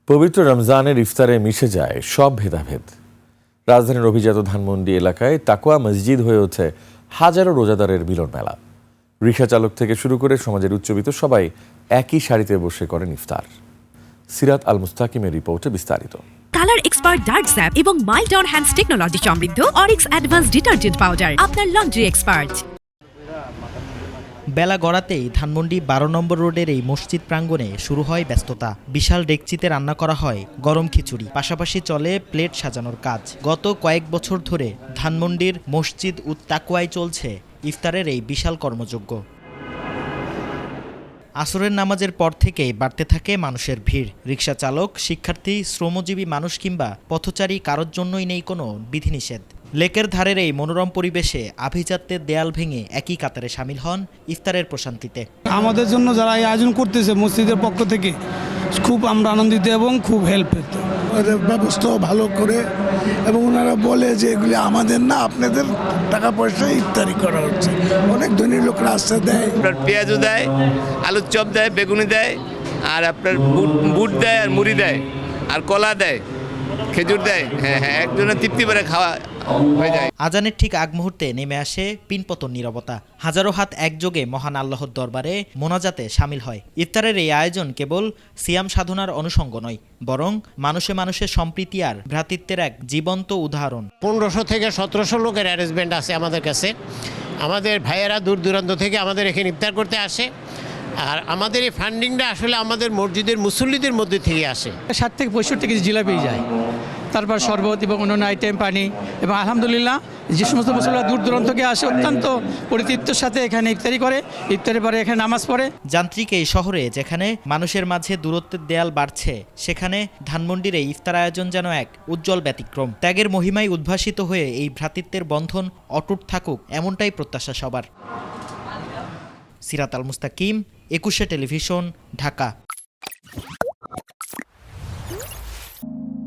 পবিত্র রমজানের ইফতারে মিশে যায় সব ভেদাভেদ। রাজধানীর অভিজাত ধানমন্ডি এলাকায় তাকওয়া মসজিদ হয়ে ওঠে হাজারো রোজাদারের মিলন মেলা। রিকশা চালক থেকে শুরু করে সমাজের উচ্চবিত্ত সবাই একই সারিতে বসে করেন ইফতার। সিরাত আল মুস্তাকিমের রিপোর্টে বিস্তারিত। কালার এক্সপার্ট ডার্ক স্যাপ এবং মাইল্ড অন হ্যান্ডস টেকনোলজি সমৃদ্ধ অরিক্স অ্যাডভান্স ডিটারজেন্ট পাউডার আপনার লন্ড্রি এক্সপার্ট। বেলা গড়াতেই ধানমন্ডি ১২ নম্বর রোডের এই মসজিদ প্রাঙ্গণে শুরু হয় ব্যস্ততা। বিশাল ডেকচিতে রান্না করা হয় গরম খিচুড়ি, পাশাপাশি চলে প্লেট সাজানোর কাজ। গত কয়েক বছর ধরে ধানমন্ডির মসজিদ উত তাকওয়ায় চলছে ইফতারের এই বিশাল কর্মযজ্ঞ। আসরের নামাজের পর থেকেই বাড়তে থাকে মানুষের ভিড়। রিকশা চালক, শিক্ষার্থী, শ্রমজীবী মানুষ কিংবা পথচারী কারোর জন্যই নেই কোনো বিধিনিষেধ। লেকের ধারের এই মনোরম পরিবেশে আভিজাত্যের দেয়াল ভেঙে একই কাতারে সামিল হন ইফতারের প্রশান্তিতে। আমাদের জন্য যারা এই আয়োজন করতেছে মসজিদের পক্ষ থেকে খুব আমরা আনন্দিত এবং খুব হেল্প পেত। ওদের ব্যবস্থাও ভালো করে এবং ওনারা বলে যে এগুলি আমাদের না, আপনাদের টাকা পয়সা ইফতারি করা হচ্ছে। অনেক ধনী লোকরা আশ্রয় দেয়, আপনার পেঁয়াজও দেয়, আলুর চপ দেয়, বেগুনি দেয়, আর আপনার বুট দেয়, আর মুড়ি দেয়, আর কলা দেয়, খেজুর দেয়। হ্যাঁ, একজনের তৃপ্তি করে খাওয়া হয়ে যায়। আজানের ঠিক আগ মুহূর্তে নেমে আসে পিনপতন নীরবতা। হাজারো হাত একযোগে মহান আল্লাহর দরবারে মোনাজাতে সামিল হয়। ইফতারের এই আয়োজন কেবল সিয়াম সাধনার অনুষঙ্গ নয়, বরং মানুষে মানুষের সম্প্রীতি আর ভ্রাতৃত্বের এক জীবন্ত উদাহরণ। 1500 থেকে 1700 লোকের অ্যারেঞ্জমেন্ট আছে আমাদের কাছে। আমাদের ভাইয়েরা দূর দূরান্ত থেকে আমাদের এখানে ইফতার করতে আসে। আর আমাদের এই ফান্ডিংটা আসলে আমাদের মসজিদের মুসল্লিদের মধ্যে থেকে আসে। 60 থেকে 65 কেজি জিলাপি যায়, তারপর শরবত এবং অন্যান্য আইটেম, পানি, এবং আলহামদুলিল্লাহ যে সমস্ত মুসল্লিরা দূর দূরান্ত থেকে আসে অত্যন্ত পরিতৃপ্তির সাথে এখানে ইফতারি করে, ইফতারের পরে এখানে নামাজ পড়ে। যান্ত্রিক এই শহরে যেখানে মানুষের মাঝে দূরত্বের দেয়াল বাড়ছে, সেখানে ধানমন্ডির এই ইফতার আয়োজন যেন এক উজ্জ্বল ব্যতিক্রম। ত্যাগের মহিমায় উদ্ভাসিত হয়ে এই ভ্রাতৃত্বের বন্ধন অটুট থাকুক, এমনটাই প্রত্যাশা সবার। সিরাত আল মুস্তাকিম, 21 টেলিভিশন, ঢাকা।